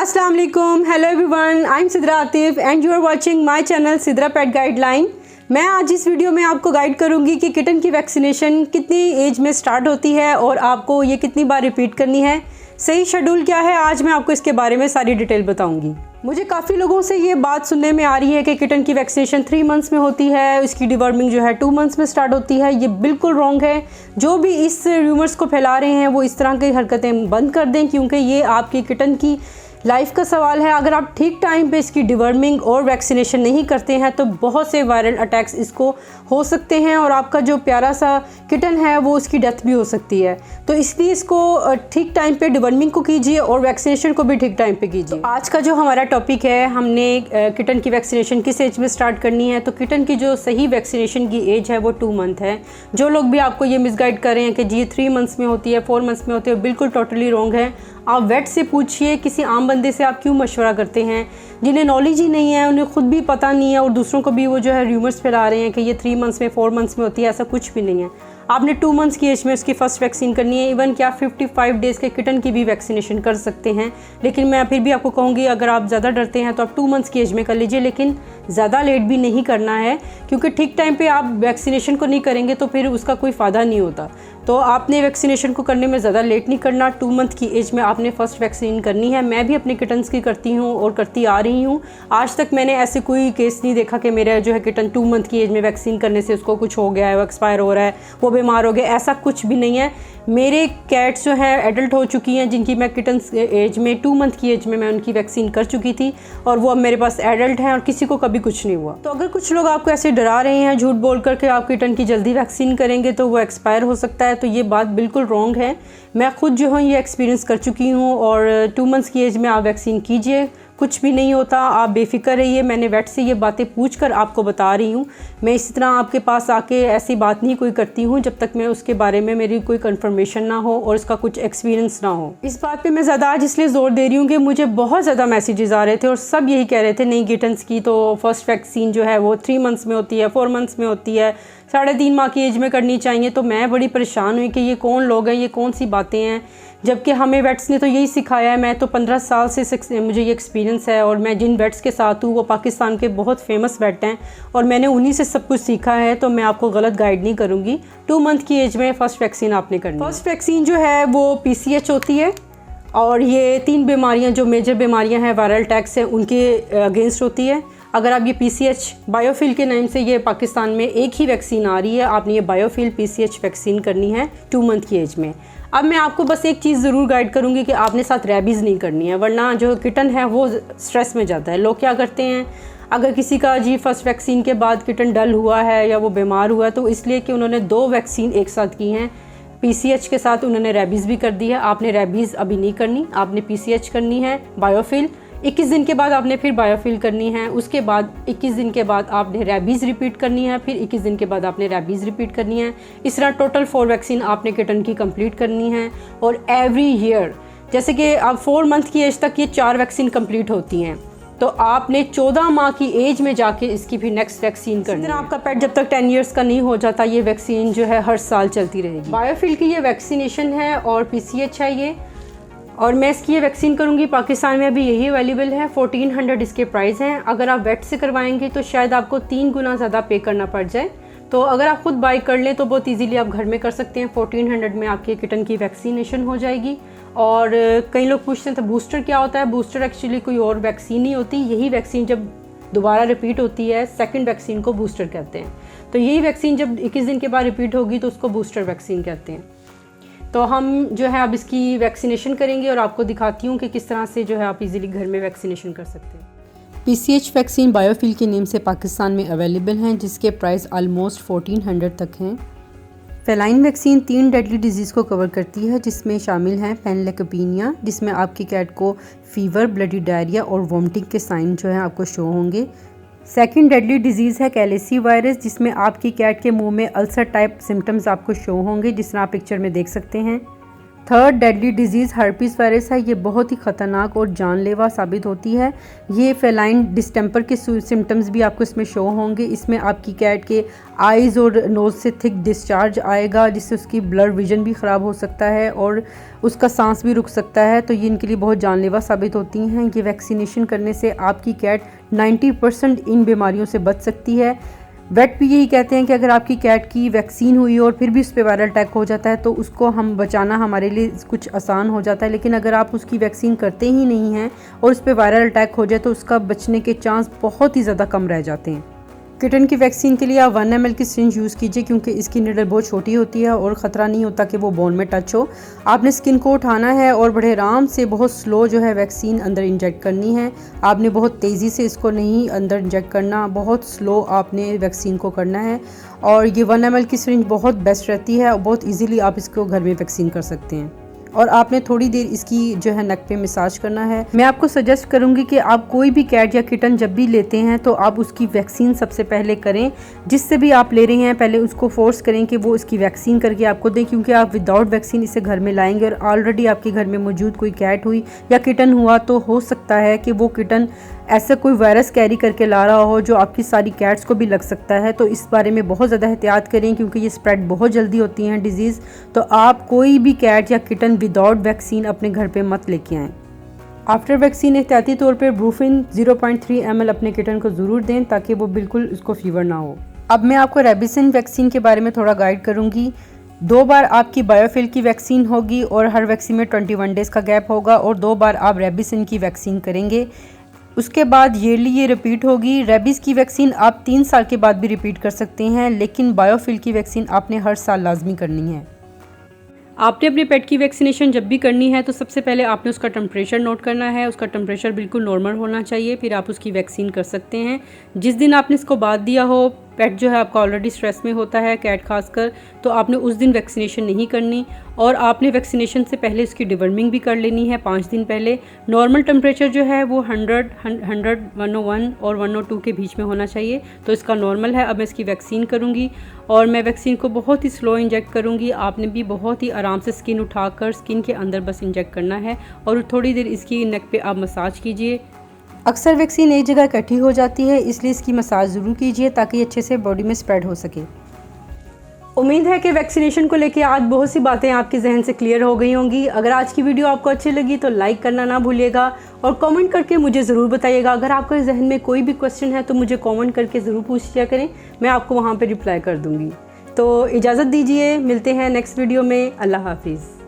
अस्सलाम वालेकुम, hello everyone, I am Sidra Atif and you are watching my channel Sidra pet guideline. मैं आज इस वीडियो में आपको गाइड करूंगी कि किटन की वैक्सीनेशन कितनी एज में स्टार्ट होती है और आपको ये कितनी बार रिपीट करनी है, सही शेड्यूल क्या है। आज मैं आपको इसके बारे में सारी डिटेल बताऊंगी। मुझे काफ़ी लोगों से ये बात सुनने में आ रही है कि किटन की वैक्सीनेशन 3 मंथ्स में होती है, इसकी डिवर्मिंग जो है 2 मंथ्स में स्टार्ट होती है। ये बिल्कुल रॉन्ग है। जो भी इस रूमर्स को फैला रहे हैं वो इस तरह की हरकतें बंद कर दें, क्योंकि ये आपकी किटन की लाइफ का सवाल है। अगर आप ठीक टाइम पे इसकी डिवर्मिंग और वैक्सीनेशन नहीं करते हैं तो बहुत से वायरल अटैक्स इसको हो सकते हैं और आपका जो प्यारा सा किटन है वो उसकी डेथ भी हो सकती है। तो इसलिए इसको ठीक टाइम पे डिवर्मिंग को कीजिए और वैक्सीनेशन को भी ठीक टाइम पे कीजिए। तो आज का जो हमारा टॉपिक है, हमने किटन की वैक्सीनेशन किस एज में स्टार्ट करनी है। तो किटन की जो सही वैक्सीनेशन की एज है वो 2 मंथ है। जो लोग भी आपको ये मिसगाइड कर रहे हैं कि जी 3 मंथ्स में होती है, 4 मंथ्स में होती है, बिल्कुल टोटली रॉन्ग है। आप वेट से पूछिए, किसी आम बंदे से आप क्यों मशवरा करते हैं। जिन्हें नॉलेज ही नहीं है, उन्हें खुद भी पता नहीं है और दूसरों को भी वो जो है र्यूमर्स फैला रहे हैं कि ये 3 मंथ्स में 4 मंथ्स में होती है, ऐसा कुछ भी नहीं है। आपने 2 मंथ्स की एज में उसकी फर्स्ट वैक्सीन करनी है। इवन कि आप 55 डेज़ के किटन की भी वैक्सीनेशन कर सकते हैं, लेकिन मैं फिर भी आपको कहूँगी अगर आप ज़्यादा डरते हैं तो आप 2 मंथ्स की एज में कर लीजिए, लेकिन ज़्यादा लेट भी नहीं करना है, क्योंकि ठीक टाइम पे आप वैक्सीनेशन को नहीं करेंगे तो फिर उसका कोई फ़ायदा नहीं होता। तो आपने वैक्सीनेशन को करने में ज़्यादा लेट नहीं करना। 2 मंथ की एज में आपने फ़र्स्ट वैक्सीन करनी है। मैं भी अपने किटन्स की करती हूँ और करती आ रही हूँ। आज तक मैंने ऐसे कोई केस नहीं देखा कि मेरा जो है किटन 2 मंथ की एज में वैक्सीन करने से उसको कुछ हो गया है, वो एक्सपायर हो रहा है, वो बीमार हो गया, ऐसा कुछ भी नहीं है। मेरे कैट्स जो हैं एडल्ट हो चुकी हैं, जिनकी मैं किटन्स एज में 2 मंथ की एज में मैं उनकी वैक्सीन कर चुकी थी और वो अब मेरे पास एडल्ट हैं और किसी को कभी कुछ नहीं हुआ। तो अगर कुछ लोग आपको ऐसे डरा रहे हैं झूठ बोल कर के आप किटन की जल्दी वैक्सीन करेंगे तो वो एक्सपायर हो सकता है, तो ये बात बिल्कुल रॉन्ग है। मैं खुद जो हूँ ये एक्सपीरियंस कर चुकी हूँ और 2 मंथ्स की एज में आप वैक्सीन कीजिए, कुछ भी नहीं होता, आप बेफिक्र रहिए। मैंने वेट से ये बातें पूछ कर आपको बता रही हूँ। मैं इसी तरह आपके पास आके ऐसी बात नहीं कोई करती हूँ जब तक मैं उसके बारे में मेरी कोई कंफर्मेशन ना हो और उसका कुछ एक्सपीरियंस ना हो। इस बात पे मैं ज़्यादा आज इसलिए ज़ोर दे रही हूँ कि मुझे बहुत ज़्यादा मैसेजेस आ रहे थे और सब यही कह रहे थे नहीं किटन्स की तो फर्स्ट वैक्सीन जो है वो 3 मंथ्स में होती है, 4 मंथ्स में होती है, 3.5 माह की एज में करनी चाहिए। तो मैं बड़ी परेशान हुई कि ये कौन लोग हैं, ये कौन सी बातें हैं, जबकि हमें वेट्स ने तो यही सिखाया है। मैं तो 15 साल से मुझे ये एक्सपीरियंस है और मैं जिन वेट्स के साथ हूँ वो पाकिस्तान के बहुत फेमस वेट हैं और मैंने उन्हीं से सब कुछ सीखा है, तो मैं आपको गलत गाइड नहीं करूँगी। 2 मंथ की एज में फ़र्स्ट वैक्सीन आपने करनी है। फर्स्ट वैक्सीन जो है वो PCH होती है और ये 3 बीमारियाँ जो मेजर बीमारियाँ हैं वायरल अटैक्स हैं उनके अगेंस्ट होती है। अगर आप ये PCH बायोफिल के नाम से ये पाकिस्तान में एक ही वैक्सीन आ रही है, आपने ये बायोफिल PCH वैक्सीन करनी है 2 मंथ की एज में। अब मैं आपको बस एक चीज़ ज़रूर गाइड करूँगी कि आपने साथ रेबीज़ नहीं करनी है, वरना जो किटन है वो स्ट्रेस में जाता है। लोग क्या करते हैं, अगर किसी का जी फर्स्ट वैक्सीन के बाद किटन डल हुआ है या वो बीमार हुआ है तो इसलिए कि उन्होंने 2 वैक्सीन एक साथ की हैं, PCH के साथ उन्होंने रेबीज़ भी कर दी है। आपने रेबीज़ अभी नहीं करनी, आपने PCH करनी है बायोफिल। 21 दिन के बाद आपने फिर बायोफिल करनी है, उसके बाद 21 दिन के बाद आपने रेबीज़ रिपीट करनी है, फिर 21 दिन के बाद आपने रेबीज़ रिपीट करनी है। इस तरह टोटल 4 वैक्सीन आपने किटन की कंप्लीट करनी है। और एवरी ईयर जैसे कि अब 4 मंथ की एज तक ये 4 वैक्सीन कंप्लीट होती हैं, तो आपने 14 माह की एज में जाके इसकी फिर नेक्स्ट वैक्सीन करनी है। आपका पेट जब तक 10 इयर्स का नहीं हो जाता ये वैक्सीन जो है हर साल चलती रहेगी। बायोफिल की ये वैक्सीनेशन है और PCH है ये, और मैं इसकी ये वैक्सीन करूँगी। पाकिस्तान में अभी यही अवेलेबल है। 1400 इसके प्राइस हैं। अगर आप वेट से करवाएंगे तो शायद आपको 3 गुना ज़्यादा पे करना पड़ जाए। तो अगर आप खुद बाई कर लें तो बहुत इजीली आप घर में कर सकते हैं। 1400 में आपके किटन की वैक्सीनेशन हो जाएगी। और कई लोग पूछते हैं तो बूस्टर क्या होता है। बूस्टर एक्चुअली कोई और वैक्सीन नहीं होती, यही वैक्सीन जब दोबारा रिपीट होती है सेकंड वैक्सीन को बूस्टर कहते हैं। तो यही वैक्सीन जब 21 दिन के बाद रिपीट होगी तो उसको बूस्टर वैक्सीन कहते हैं। तो हम जो है अब इसकी वैक्सीनेशन करेंगे और आपको दिखाती हूँ कि किस तरह से जो है आप इजीली घर में वैक्सीनेशन कर सकते हैं। PCH वैक्सीन बायोफिल के नेम से पाकिस्तान में अवेलेबल हैं, जिसके प्राइस ऑलमोस्ट 1400 तक हैं। फेलाइन वैक्सीन 3 डेडली डिजीज़ को कवर करती है, जिसमें शामिल हैं पैनलेकपिनिया, जिसमें आपकी कैट को फीवर, ब्लडी डायरिया और वॉमिटिंग के साइन जो हैं आपको शो होंगे। सेकंड डेडली डिजीज़ है कैलेसी वायरस, जिसमें आपकी कैट के मुंह में अल्सर टाइप सिम्टम्स आपको शो होंगे, जिस तरह आप पिक्चर में देख सकते हैं। Third deadly disease herpes virus है। ये बहुत ही ख़तरनाक और जानलेवा साबित होती है। ये फेलाइन डिस्टेंपर के सिम्टम्स भी आपको इसमें शो होंगे। इसमें आपकी कैट के आइज़ और नोज़ से थिक डिस्चार्ज आएगा, जिससे उसकी ब्लड विजन भी ख़राब हो सकता है और उसका सांस भी रुक सकता है। तो ये इनके लिए बहुत जानलेवा साबित होती हैं। ये वैक्सीनेशन करने से आपकी कैट 90% इन बीमारियों से बच सकती है। वेट भी यही कहते हैं कि अगर आपकी कैट की वैक्सीन हुई और फिर भी उस पर वायरल अटैक हो जाता है तो उसको हम बचाना हमारे लिए कुछ आसान हो जाता है। लेकिन अगर आप उसकी वैक्सीन करते ही नहीं हैं और उस पर वायरल अटैक हो जाए तो उसका बचने के चांस बहुत ही ज़्यादा कम रह जाते हैं। किटन की वैक्सीन के लिए आप 1 ml की सिरिंज यूज़ कीजिए, क्योंकि इसकी निडल बहुत छोटी होती है और ख़तरा नहीं होता कि वो बोन में टच हो। आपने स्किन को उठाना है और बड़े आराम से बहुत स्लो जो है वैक्सीन अंदर इंजेक्ट करनी है। आपने बहुत तेज़ी से इसको नहीं अंदर इंजेक्ट करना, बहुत स्लो आपने वैक्सीन को करना है। और ये 1 ml की सिरिंज बहुत बेस्ट रहती है और बहुत ईजीली आप इसको घर में वैक्सीन कर सकते हैं। और आपने थोड़ी देर इसकी जो है नेक पे मसाज करना है। मैं आपको सजेस्ट करूंगी कि आप कोई भी कैट या किटन जब भी लेते हैं तो आप उसकी वैक्सीन सबसे पहले करें। जिससे भी आप ले रहे हैं पहले उसको फोर्स करें कि वो इसकी वैक्सीन करके आपको दें, क्योंकि आप विदाउट वैक्सीन इसे घर में लाएंगे और ऑलरेडी आपके घर में मौजूद कोई कैट हुई या किटन हुआ तो हो सकता है कि वो किटन ऐसा कोई वायरस कैरी करके ला रहा हो जो आपकी सारी कैट्स को भी लग सकता है। तो इस बारे में बहुत ज़्यादा एहतियात करें, क्योंकि ये स्प्रेड बहुत जल्दी होती हैं डिजीज़। तो आप कोई भी कैट या किटन विदाउट वैक्सीन अपने घर पे मत लेके आएँ। आफ्टर वैक्सीन एहतियाती तौर पर ब्रूफिन 0.3 ml अपने किटन को ज़रूर दें ताकि वो बिल्कुल उसको फीवर ना हो। अब मैं आपको रेबिसिन वैक्सीन के बारे में थोड़ा गाइड करूँगी। 2 बार आपकी बायोफिल की वैक्सीन होगी और हर वैक्सीन में 21 डेज़ का गैप होगा और 2 बार आप रेबिसिन की वैक्सीन करेंगे। उसके बाद ईयरली ये रिपीट होगी। रेबीज़ की वैक्सीन आप 3 साल के बाद भी रिपीट कर सकते हैं, लेकिन बायोफिल की वैक्सीन आपने हर साल लाजमी करनी है। आपने अपने पेट की वैक्सीनेशन जब भी करनी है तो सबसे पहले आपने उसका टेम्परेचर नोट करना है। उसका टेम्परेचर बिल्कुल नॉर्मल होना चाहिए, फिर आप उसकी वैक्सीन कर सकते हैं। जिस दिन आपने इसको बाद दिया हो, पेट जो है आपका ऑलरेडी स्ट्रेस में होता है, कैट खासकर, तो आपने उस दिन वैक्सीनेशन नहीं करनी। और आपने वैक्सीनेशन से पहले इसकी डिवर्मिंग भी कर लेनी है 5 दिन पहले। नॉर्मल टेम्परेचर जो है वो 100, 101 और 102 के बीच में होना चाहिए, तो इसका नॉर्मल है। अब मैं इसकी वैक्सीन करूँगी और मैं वैक्सीन को बहुत ही स्लो इंजेक्ट करूँगी। आपने भी बहुत ही आराम से स्किन उठाकर स्किन के अंदर बस इंजेक्ट करना है और थोड़ी देर इसकी नेक पे आप मसाज कीजिए। अक्सर वैक्सीन एक जगह इकट्ठी हो जाती है, इसलिए इसकी मसाज ज़रूर कीजिए ताकि अच्छे से बॉडी में स्प्रेड हो सके। उम्मीद है कि वैक्सीनेशन को लेके आज बहुत सी बातें आपके जहन से क्लियर हो गई होंगी। अगर आज की वीडियो आपको अच्छी लगी तो लाइक करना ना भूलिएगा और कमेंट करके मुझे ज़रूर बताइएगा। अगर आपके जहन में कोई भी क्वेश्चन है तो मुझे कमेंट करके ज़रूर पूछ लिया करें, मैं आपको वहाँ पर रिप्लाई कर दूँगी। तो इजाज़त दीजिए, मिलते हैं नेक्स्ट वीडियो में। अल्लाह हाफिज़।